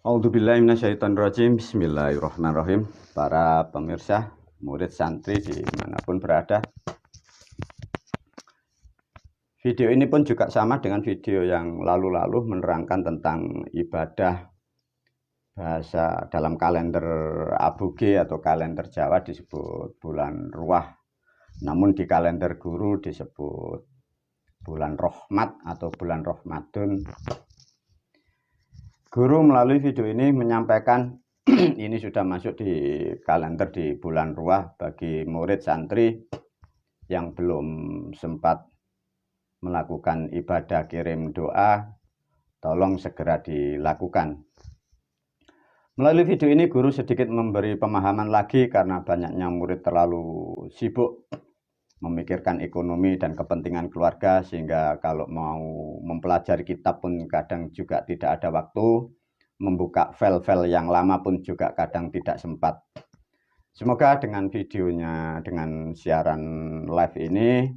A'udzubillahiminasyaitonirrajim. Bismillahirrahmanirrahim. Para pemirsa, murid santri dimanapun berada. Video ini pun juga sama dengan video yang lalu-lalu menerangkan tentang ibadah bahasa dalam kalender Aboge atau kalender Jawa disebut bulan Ruah. Namun di kalender guru disebut bulan Rahmat atau bulan Ramadan. Guru melalui video ini menyampaikan ini sudah masuk di kalender di bulan Ruah bagi murid santri yang belum sempat melakukan ibadah kirim doa, tolong segera dilakukan. Melalui video ini guru sedikit memberi pemahaman lagi karena banyaknya murid terlalu sibuk memikirkan ekonomi dan kepentingan keluarga sehingga kalau mau mempelajari kitab pun kadang juga tidak ada waktu, membuka file-file yang lama pun juga kadang tidak sempat. Semoga dengan videonya, dengan siaran live ini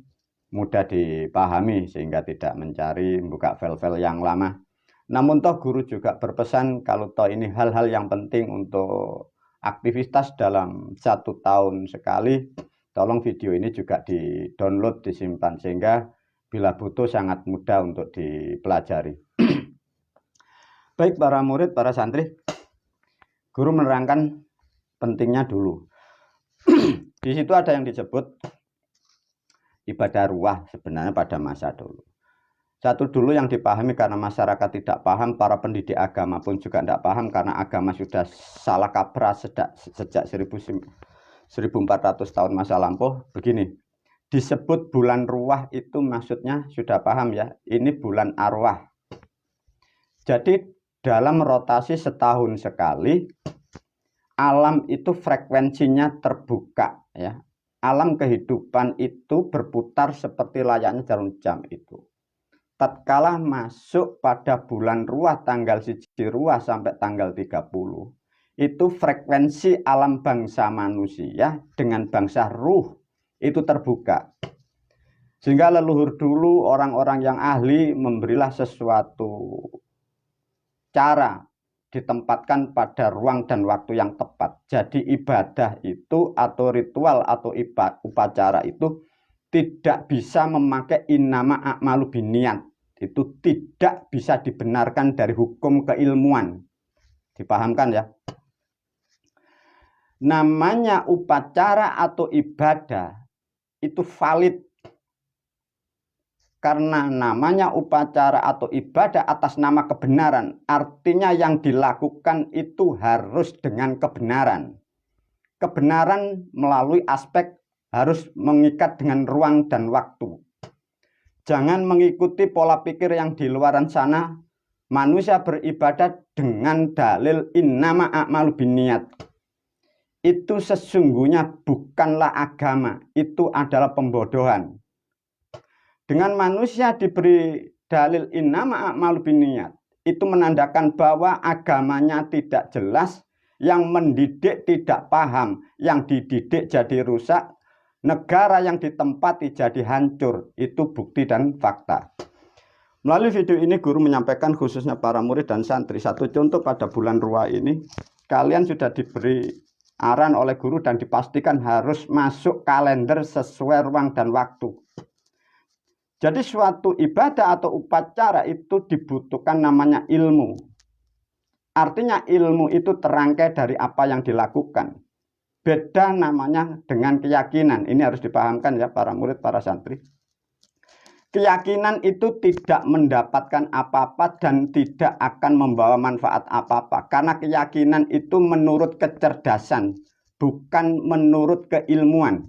mudah dipahami sehingga tidak mencari membuka file-file yang lama. Namun toh guru juga berpesan kalau toh ini hal-hal yang penting untuk aktivitas dalam 1 tahun sekali, tolong video ini juga di-download, disimpan sehingga bila butuh sangat mudah untuk dipelajari. Baik para murid, para santri, guru menerangkan pentingnya dulu. Di situ ada yang disebut ibadah ruah sebenarnya pada masa dulu. Satu dulu yang dipahami karena masyarakat tidak paham, para pendidik agama pun juga tidak paham karena agama sudah salah kaprah sejak 1400 tahun masa lampau. Begini, disebut bulan ruah itu maksudnya sudah paham ya, ini bulan arwah. Jadi dalam rotasi setahun sekali, alam itu frekuensinya terbuka ya. Alam kehidupan itu berputar seperti layaknya jarum jam itu. Tatkala masuk pada bulan ruah tanggal 1 ruah sampai tanggal 30, itu frekuensi alam bangsa manusia dengan bangsa ruh itu terbuka. Sehingga leluhur dulu orang-orang yang ahli memberilah sesuatu cara ditempatkan pada ruang dan waktu yang tepat. Jadi ibadah itu atau ritual atau upacara itu tidak bisa memakai innama a'malu binniyat. Itu tidak bisa dibenarkan dari hukum keilmuan. Dipahamkan ya? Namanya upacara atau ibadah itu valid karena namanya upacara atau ibadah atas nama kebenaran, artinya yang dilakukan itu harus dengan kebenaran. Kebenaran melalui aspek harus mengikat dengan ruang dan waktu. Jangan mengikuti pola pikir yang di luaran sana. Manusia beribadah dengan dalil innama a'malu binniyat. Itu sesungguhnya bukanlah agama, itu adalah pembodohan. Dengan manusia diberi dalil innama a'malu binniyat, itu menandakan bahwa agamanya tidak jelas, yang mendidik tidak paham, yang dididik jadi rusak, negara yang ditempati jadi hancur. Itu bukti dan fakta. Melalui video ini guru menyampaikan khususnya para murid dan santri, satu contoh pada bulan ruah ini, kalian sudah diberi arahan oleh guru dan dipastikan harus masuk kalender sesuai ruang dan waktu. Jadi suatu ibadah atau upacara itu dibutuhkan namanya ilmu. Artinya ilmu itu terangkai dari apa yang dilakukan. Beda namanya dengan keyakinan. Ini harus dipahamkan ya para murid, para santri. Keyakinan itu tidak mendapatkan apa-apa dan tidak akan membawa manfaat apa-apa. Karena keyakinan itu menurut kecerdasan, bukan menurut keilmuan.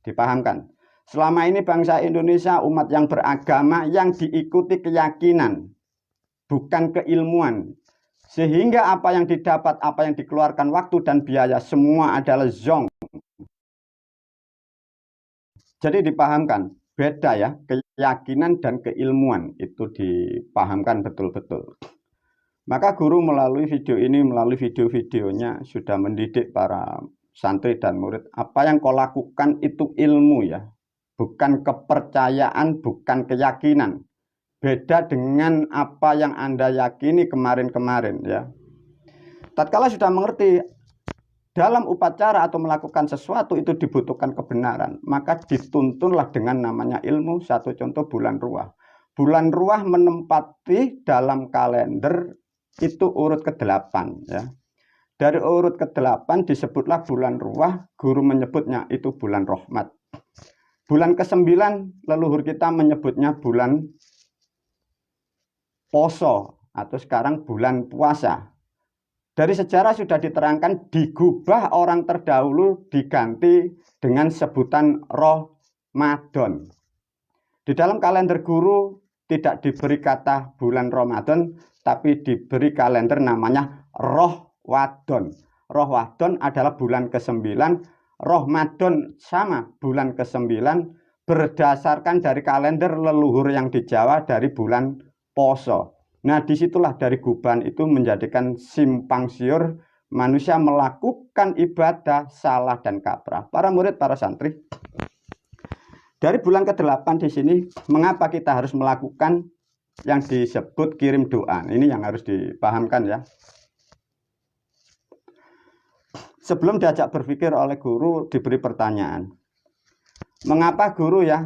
Dipahamkan. Selama ini bangsa Indonesia umat yang beragama yang diikuti keyakinan, bukan keilmuan. Sehingga apa yang didapat, apa yang dikeluarkan waktu dan biaya semua adalah zong. Jadi dipahamkan, beda ya, keyakinan dan keilmuan itu dipahamkan betul-betul. Maka guru melalui video ini, melalui video-videonya sudah mendidik para santri dan murid. Apa yang kau lakukan itu ilmu ya. Bukan kepercayaan, bukan keyakinan. Beda dengan apa yang Anda yakini kemarin-kemarin ya. tatkala sudah mengerti dalam upacara atau melakukan sesuatu itu dibutuhkan kebenaran, maka dituntunlah dengan namanya ilmu. Satu contoh bulan ruah. Bulan ruah menempati dalam kalender itu urut ke-8 ya. Dari urut ke-8 disebutlah bulan ruah, guru menyebutnya itu bulan rahmat. Bulan ke-9 leluhur kita menyebutnya bulan poso atau sekarang bulan puasa. Dari sejarah sudah diterangkan digubah orang terdahulu diganti dengan sebutan Ramadan. Di dalam kalender guru tidak diberi kata bulan Ramadan, tapi diberi kalender namanya Rohwadon. Rohwadon adalah bulan ke-9, Ramadan sama bulan ke-9 berdasarkan dari kalender leluhur yang di Jawa dari bulan poso. Nah, disitulah dari gubahan itu menjadikan simpang siur manusia melakukan ibadah salah dan kaprah. Para murid, para santri, dari bulan ke-8 di sini, mengapa kita harus melakukan yang disebut kirim doa? Ini yang harus dipahamkan ya. Sebelum diajak berpikir oleh guru, diberi pertanyaan. Mengapa guru ya?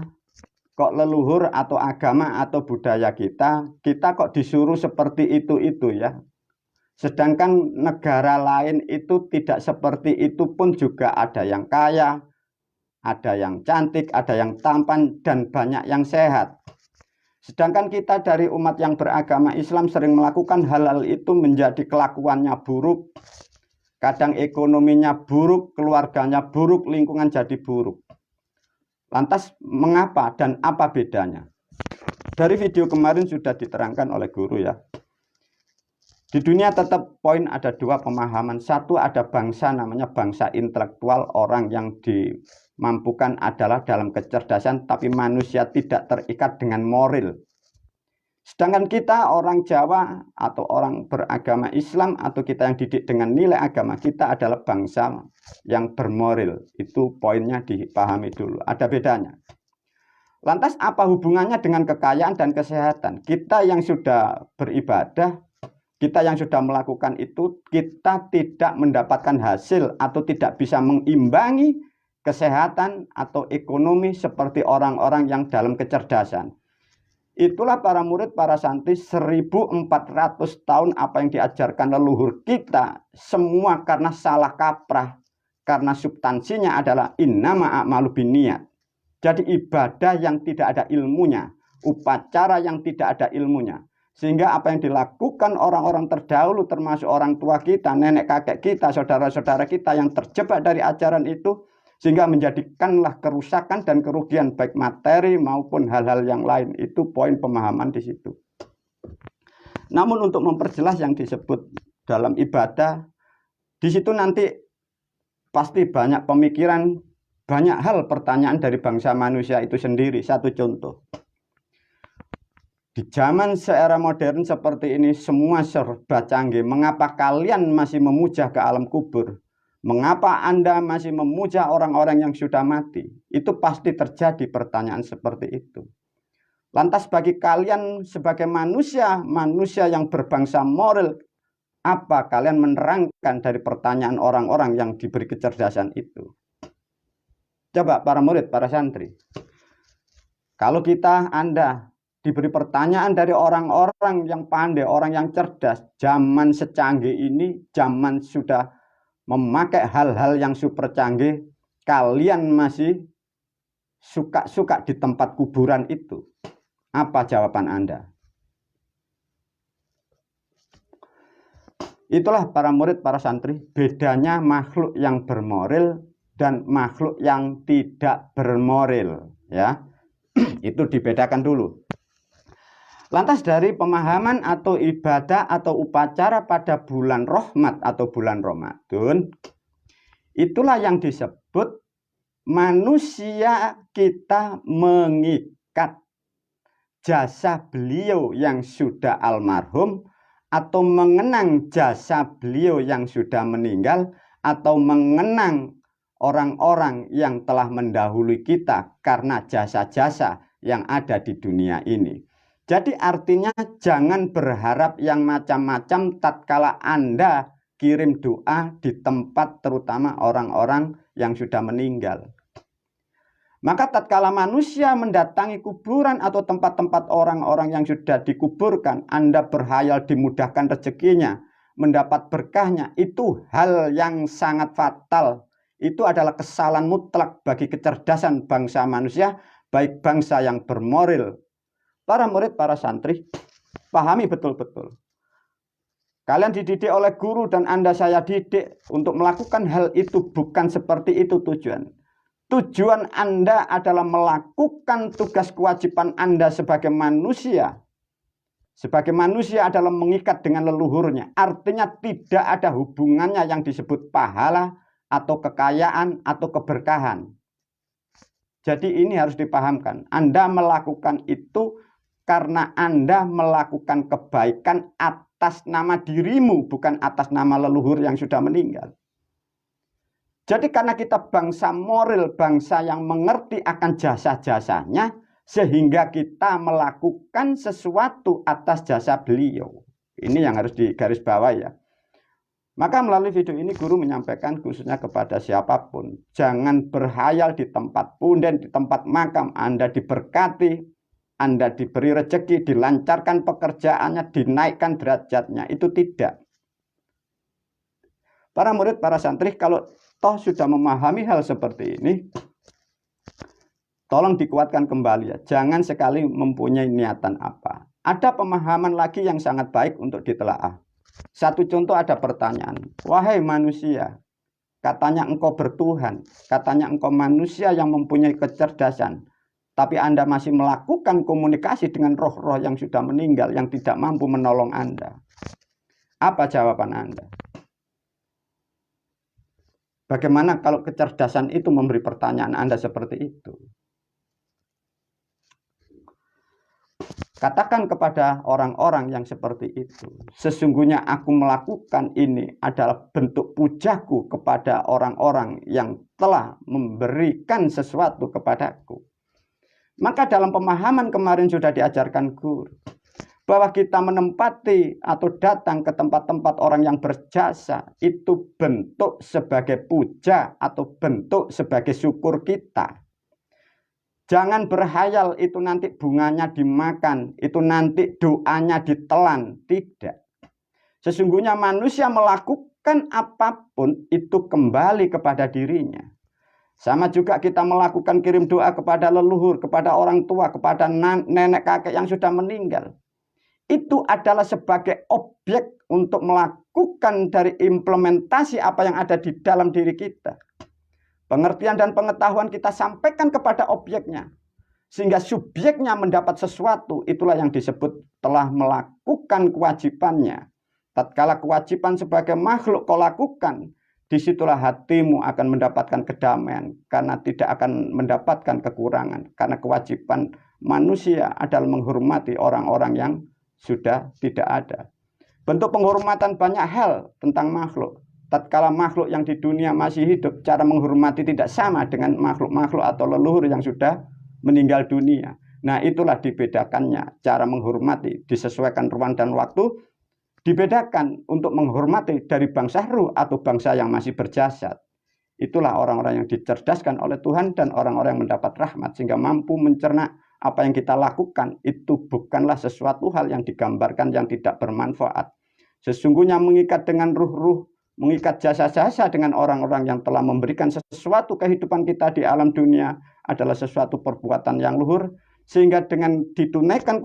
Kok leluhur atau agama atau budaya kita kok disuruh seperti itu ya. Sedangkan negara lain itu tidak seperti itu pun juga ada yang kaya, ada yang cantik, ada yang tampan, dan banyak yang sehat. Sedangkan kita dari umat yang beragama Islam sering melakukan hal-hal itu menjadi kelakuannya buruk. Kadang ekonominya buruk, keluarganya buruk, lingkungan jadi buruk. Lantas mengapa dan apa bedanya? Dari video kemarin sudah diterangkan oleh guru ya. Di dunia tetap poin ada dua pemahaman. Satu, ada bangsa namanya bangsa intelektual, orang yang dimampukan adalah dalam kecerdasan, tapi manusia tidak terikat dengan moral. Sedangkan kita orang Jawa atau orang beragama Islam atau kita yang didik dengan nilai agama, kita adalah bangsa yang bermoral. Itu poinnya dipahami dulu. Ada bedanya. Lantas apa hubungannya dengan kekayaan dan kesehatan? Kita yang sudah beribadah, kita yang sudah melakukan itu, kita tidak mendapatkan hasil atau tidak bisa mengimbangi kesehatan atau ekonomi seperti orang-orang yang dalam kecerdasan. Itulah para murid, para santri, 1400 tahun apa yang diajarkan leluhur kita semua karena salah kaprah. Karena substansinya adalah innama a'malu binniyat. Jadi ibadah yang tidak ada ilmunya, upacara yang tidak ada ilmunya. Sehingga apa yang dilakukan orang-orang terdahulu termasuk orang tua kita, nenek kakek kita, saudara-saudara kita yang terjebak dari ajaran itu, sehingga menjadikanlah kerusakan dan kerugian baik materi maupun hal-hal yang lain. Itu poin pemahaman di situ. Namun untuk memperjelas yang disebut dalam ibadah, di situ nanti pasti banyak pemikiran, banyak hal pertanyaan dari bangsa manusia itu sendiri. Satu contoh. Di zaman seera modern seperti ini semua serba canggih. Mengapa kalian masih memuja ke alam kubur? Mengapa Anda masih memuja orang-orang yang sudah mati? Itu pasti terjadi pertanyaan seperti itu. Lantas bagi kalian sebagai manusia yang berbangsa moral, apa kalian menerangkan dari pertanyaan orang-orang yang diberi kecerdasan itu? Coba para murid, para santri. Kalau Anda diberi pertanyaan dari orang-orang yang pandai, orang yang cerdas, zaman secanggih ini, zaman sudah memakai hal-hal yang super canggih, kalian masih suka-suka di tempat kuburan itu. Apa jawaban Anda? Itulah para murid, para santri, bedanya makhluk yang bermoral dan makhluk yang tidak bermoral, ya. Itu dibedakan dulu. Lantas dari pemahaman atau ibadah atau upacara pada bulan rahmat atau bulan Ramadan, itulah yang disebut manusia kita mengikat jasa beliau yang sudah almarhum atau mengenang jasa beliau yang sudah meninggal atau mengenang orang-orang yang telah mendahului kita karena jasa-jasa yang ada di dunia ini. Jadi artinya jangan berharap yang macam-macam tatkala Anda kirim doa di tempat terutama orang-orang yang sudah meninggal. Maka tatkala manusia mendatangi kuburan atau tempat-tempat orang-orang yang sudah dikuburkan, Anda berhayal dimudahkan rezekinya, mendapat berkahnya, itu hal yang sangat fatal. Itu adalah kesalahan mutlak bagi kecerdasan bangsa manusia, baik bangsa yang bermoral. Para murid, para santri, pahami betul-betul. Kalian dididik oleh guru dan Anda saya didik untuk melakukan hal itu, bukan seperti itu tujuan. Tujuan Anda adalah melakukan tugas kewajiban Anda sebagai manusia. Sebagai manusia adalah mengikat dengan leluhurnya. Artinya tidak ada hubungannya yang disebut pahala atau kekayaan atau keberkahan. Jadi ini harus dipahamkan. Anda melakukan itu karena Anda melakukan kebaikan atas nama dirimu, bukan atas nama leluhur yang sudah meninggal. Jadi karena kita bangsa moral, bangsa yang mengerti akan jasa-jasanya, sehingga kita melakukan sesuatu atas jasa beliau. Ini yang harus digarisbawahi ya. Maka melalui video ini guru menyampaikan khususnya kepada siapapun, jangan berhayal di tempat punden, di tempat makam, Anda diberkati, Anda diberi rezeki, dilancarkan pekerjaannya, dinaikkan derajatnya. Itu tidak. Para murid, para santri, kalau toh sudah memahami hal seperti ini, tolong dikuatkan kembali ya. Jangan sekali mempunyai niatan apa. Ada pemahaman lagi yang sangat baik untuk ditelaah. Satu contoh, ada pertanyaan. Wahai manusia, katanya engkau bertuhan, katanya engkau manusia yang mempunyai kecerdasan, tapi Anda masih melakukan komunikasi dengan roh-roh yang sudah meninggal, yang tidak mampu menolong Anda. Apa jawaban Anda? Bagaimana kalau kecerdasan itu memberi pertanyaan Anda seperti itu? Katakan kepada orang-orang yang seperti itu, sesungguhnya aku melakukan ini adalah bentuk pujaku kepada orang-orang yang telah memberikan sesuatu kepadaku. Maka dalam pemahaman kemarin sudah diajarkan guru, bahwa kita menempati atau datang ke tempat-tempat orang yang berjasa, itu bentuk sebagai puja atau bentuk sebagai syukur kita. Jangan berhayal itu nanti bunganya dimakan, itu nanti doanya ditelan. Tidak. Sesungguhnya manusia melakukan apapun itu kembali kepada dirinya. Sama juga kita melakukan kirim doa kepada leluhur, kepada orang tua, kepada nenek kakek yang sudah meninggal. Itu adalah sebagai objek untuk melakukan dari implementasi apa yang ada di dalam diri kita. Pengertian dan pengetahuan kita sampaikan kepada objeknya. Sehingga subjeknya mendapat sesuatu, itulah yang disebut telah melakukan kewajibannya. Tatkala kewajiban sebagai makhluk kau lakukan, disitulah hatimu akan mendapatkan kedamaian. Karena tidak akan mendapatkan kekurangan. Karena kewajiban manusia adalah menghormati orang-orang yang sudah tidak ada. Bentuk penghormatan banyak hal tentang makhluk. Tatkala makhluk yang di dunia masih hidup, cara menghormati tidak sama dengan makhluk-makhluk atau leluhur yang sudah meninggal dunia. Nah, itulah dibedakannya cara menghormati, disesuaikan ruang dan waktu, dibedakan untuk menghormati dari bangsa ruh atau bangsa yang masih berjasad. Itulah orang-orang yang dicerdaskan oleh Tuhan dan orang-orang yang mendapat rahmat sehingga mampu mencerna apa yang kita lakukan itu bukanlah sesuatu hal yang digambarkan yang tidak bermanfaat. Sesungguhnya mengikat dengan ruh-ruh, mengikat jasa-jasa dengan orang-orang yang telah memberikan sesuatu kehidupan kita di alam dunia adalah sesuatu perbuatan yang luhur, sehingga dengan ditunaikan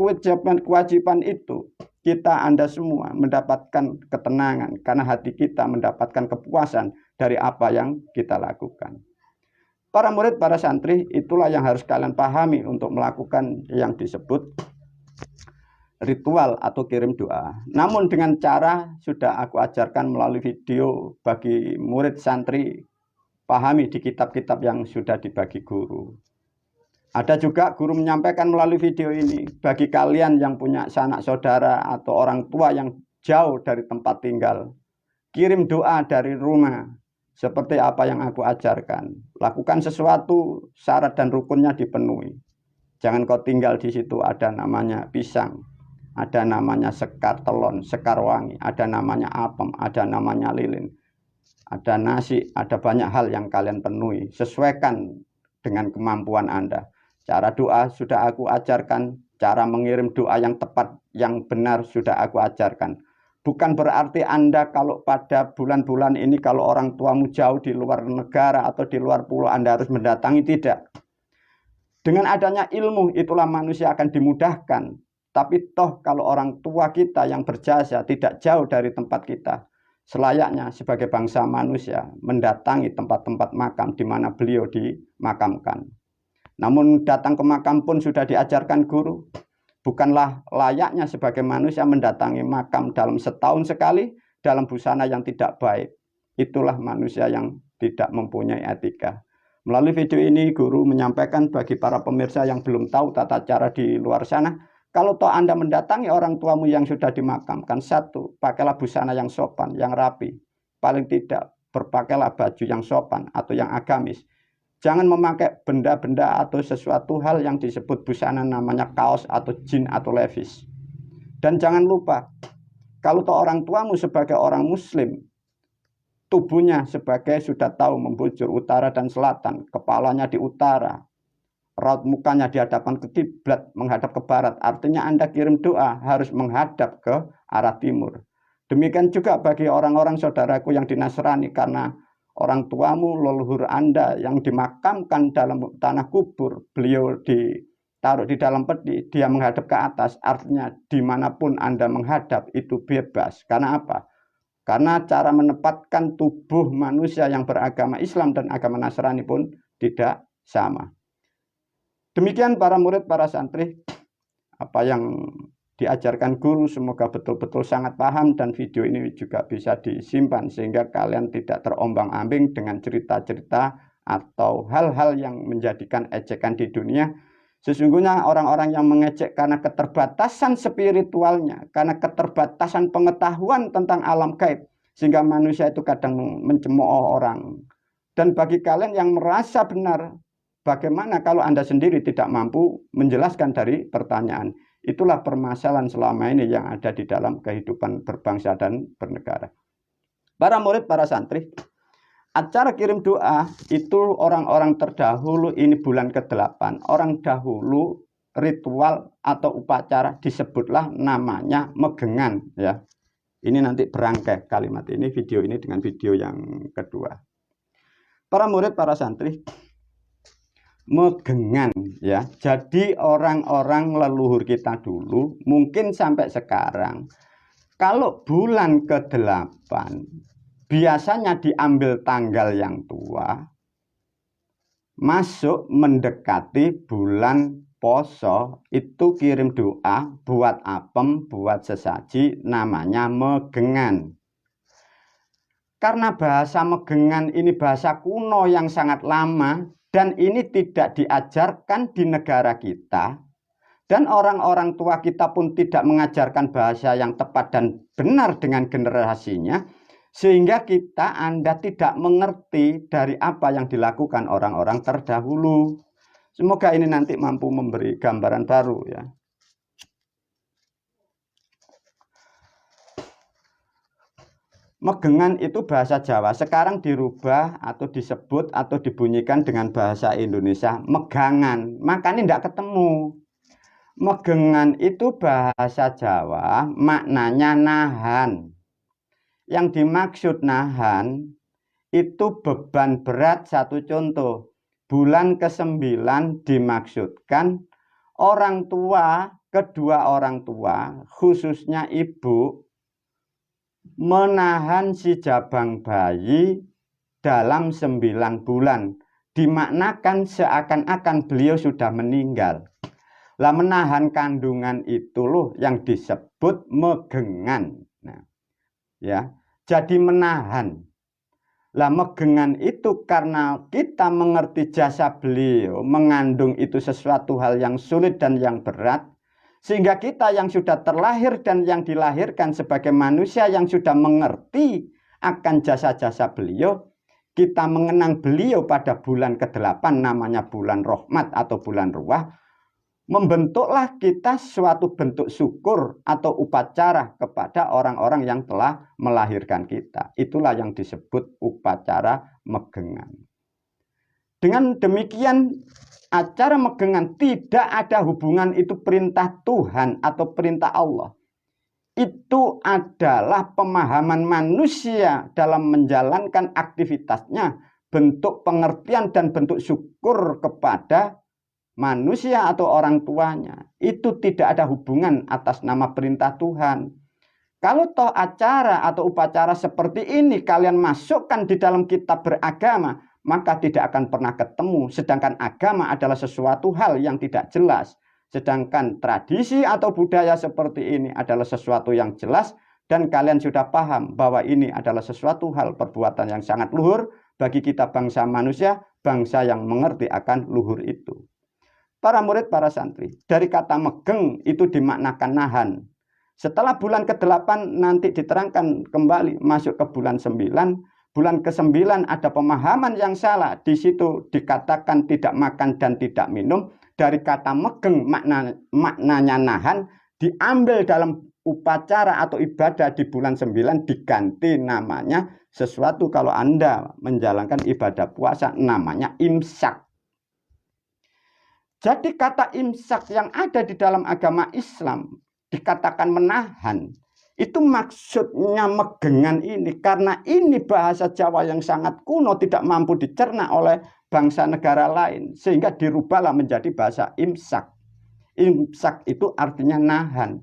kewajiban itu, kita Anda semua mendapatkan ketenangan karena hati kita mendapatkan kepuasan dari apa yang kita lakukan. Para murid, para santri, itulah yang harus kalian pahami untuk melakukan yang disebut ritual atau kirim doa. Namun dengan cara sudah aku ajarkan melalui video bagi murid santri, pahami di kitab-kitab yang sudah dibagi guru. Ada juga guru menyampaikan melalui video ini, bagi kalian yang punya sanak saudara atau orang tua yang jauh dari tempat tinggal, kirim doa dari rumah, seperti apa yang aku ajarkan. Lakukan sesuatu, syarat dan rukunnya dipenuhi. Jangan kau tinggal di situ ada namanya pisang. ada namanya sekar telon, sekar wangi, ada namanya apem, ada namanya lilin, ada nasi, ada banyak hal yang kalian penuhi. Sesuaikan dengan kemampuan Anda. Cara doa sudah aku ajarkan, cara mengirim doa yang tepat, yang benar sudah aku ajarkan. Bukan berarti Anda kalau pada bulan-bulan ini kalau orang tuamu jauh di luar negara atau di luar pulau Anda harus mendatangi, tidak. Dengan adanya ilmu itulah manusia akan dimudahkan. Tapi toh kalau orang tua kita yang berjasa tidak jauh dari tempat kita, selayaknya sebagai bangsa manusia mendatangi tempat-tempat makam di mana beliau dimakamkan. Namun datang ke makam pun sudah diajarkan guru. Bukanlah layaknya sebagai manusia mendatangi makam dalam setahun sekali dalam busana yang tidak baik. Itulah manusia yang tidak mempunyai etika. Melalui video ini guru menyampaikan bagi para pemirsa yang belum tahu tata cara di luar sana, kalau toh Anda mendatangi orang tuamu yang sudah dimakamkan, satu, pakailah busana yang sopan, yang rapi. Paling tidak berpakailah baju yang sopan atau yang agamis. Jangan memakai benda-benda atau sesuatu hal yang disebut busana namanya kaos atau jin atau levis. Dan jangan lupa, kalau toh orang tuamu sebagai orang muslim, tubuhnya sebagai sudah tahu membujur utara dan selatan, kepalanya di utara, raut mukanya di hadapan ke kiblat, menghadap ke barat. Artinya Anda kirim doa harus menghadap ke arah timur. Demikian juga bagi orang-orang saudaraku yang di Nasrani, karena orang tuamu, leluhur Anda yang dimakamkan dalam tanah kubur, beliau ditaruh di dalam peti, dia menghadap ke atas, artinya dimanapun Anda menghadap itu bebas. Karena apa? Karena cara menempatkan tubuh manusia yang beragama Islam dan agama Nasrani pun tidak sama. Demikian para murid, para santri, apa yang diajarkan guru semoga betul-betul sangat paham, dan video ini juga bisa disimpan sehingga kalian tidak terombang-ambing dengan cerita-cerita atau hal-hal yang menjadikan ejekan di dunia. Sesungguhnya orang-orang yang mengejek karena keterbatasan spiritualnya, karena keterbatasan pengetahuan tentang alam gaib, sehingga manusia itu kadang mencemooh orang. Dan bagi kalian yang merasa benar, bagaimana kalau Anda sendiri tidak mampu menjelaskan dari pertanyaan? Itulah permasalahan selama ini yang ada di dalam kehidupan berbangsa dan bernegara. Para murid, para santri, acara kirim doa itu orang-orang terdahulu, ini bulan ke-8, orang dahulu ritual atau upacara disebutlah namanya megengan, ya. Ini nanti berangkai kalimat ini, video ini dengan video yang kedua. Para murid, para santri, megengan, ya. Jadi orang-orang leluhur kita dulu mungkin sampai sekarang kalau bulan ke-8 biasanya diambil tanggal yang tua, masuk mendekati bulan poso, itu kirim doa buat apem, buat sesaji, namanya megengan. Karena bahasa megengan ini bahasa kuno yang sangat lama, dan ini tidak diajarkan di negara kita, dan orang-orang tua kita pun tidak mengajarkan bahasa yang tepat dan benar dengan generasinya, sehingga Anda tidak mengerti dari apa yang dilakukan orang-orang terdahulu. Semoga ini nanti mampu memberi gambaran baru, ya. Megengan itu bahasa Jawa, sekarang dirubah atau disebut atau dibunyikan dengan bahasa Indonesia megangan, makanya tidak ketemu. Megengan itu bahasa Jawa, maknanya nahan. Yang dimaksud nahan itu beban berat. Satu contoh, bulan ke-9 dimaksudkan orang tua, kedua orang tua, khususnya ibu, menahan si jabang bayi dalam 9 bulan. Dimaknakan seakan-akan beliau sudah meninggal. Lah menahan kandungan itu loh yang disebut megengan. Nah, ya, jadi menahan. Lah megengan itu karena kita mengerti jasa beliau, mengandung itu sesuatu hal yang sulit dan yang berat, sehingga kita yang sudah terlahir dan yang dilahirkan sebagai manusia yang sudah mengerti akan jasa-jasa beliau, kita mengenang beliau pada bulan ke-8 namanya bulan rahmat atau bulan ruah. membentuklah kita suatu bentuk syukur atau upacara kepada orang-orang yang telah melahirkan kita. Itulah yang disebut upacara megengan. Dengan demikian, acara megengan tidak ada hubungan itu perintah Tuhan atau perintah Allah. Itu adalah pemahaman manusia dalam menjalankan aktivitasnya, bentuk pengertian dan bentuk syukur kepada manusia atau orang tuanya. Itu tidak ada hubungan atas nama perintah Tuhan. Kalau toh acara atau upacara seperti ini kalian masukkan di dalam kitab beragama, maka tidak akan pernah ketemu. Sedangkan agama adalah sesuatu hal yang tidak jelas. Sedangkan tradisi atau budaya seperti ini adalah sesuatu yang jelas dan kalian sudah paham bahwa ini adalah sesuatu hal perbuatan yang sangat luhur bagi kita bangsa manusia, bangsa yang mengerti akan luhur itu. Para murid, para santri, dari kata megeng itu dimaknakan nahan. Setelah bulan ke-8 nanti diterangkan kembali masuk ke bulan 9. Bulan ke-9 ada pemahaman yang salah. Di situ dikatakan tidak makan dan tidak minum. Dari kata megeng maknanya nahan, diambil dalam upacara atau ibadah di bulan 9 diganti namanya sesuatu kalau Anda menjalankan ibadah puasa namanya imsak. Jadi kata imsak yang ada di dalam agama Islam dikatakan menahan. Itu maksudnya megengan ini karena ini bahasa Jawa yang sangat kuno tidak mampu dicerna oleh bangsa negara lain sehingga dirubahlah menjadi bahasa imsak. Imsak itu artinya nahan.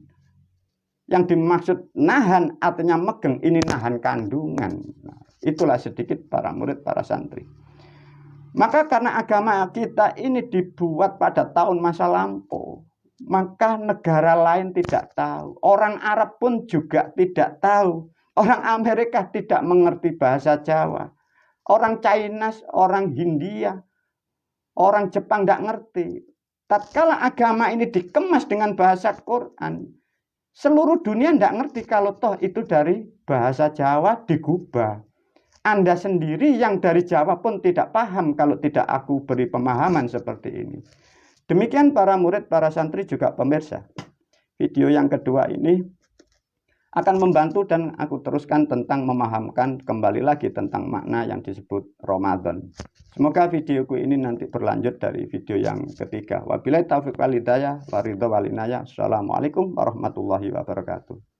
Yang dimaksud nahan artinya megeng, ini nahan kandungan. Nah, itulah sedikit para murid, para santri. Maka karena agama kita ini dibuat pada tahun masa lampau, maka negara lain tidak tahu. Orang Arab pun juga tidak tahu. Orang Amerika tidak mengerti bahasa Jawa. Orang China, orang Hindia, orang Jepang tidak ngerti. Tatkala agama ini dikemas dengan bahasa Quran, seluruh dunia tidak ngerti kalau toh itu dari bahasa Jawa digubah. Anda sendiri yang dari Jawa pun tidak paham kalau tidak aku beri pemahaman seperti ini. Demikian para murid, para santri juga pemirsa. Video yang kedua ini akan membantu dan aku teruskan tentang memahamkan kembali lagi tentang makna yang disebut Ramadan. Semoga videoku ini nanti berlanjut dari video yang ketiga. Wabillahi taufiq wal hidayah, wa ridha wal inayah. Assalamualaikum warahmatullahi wabarakatuh.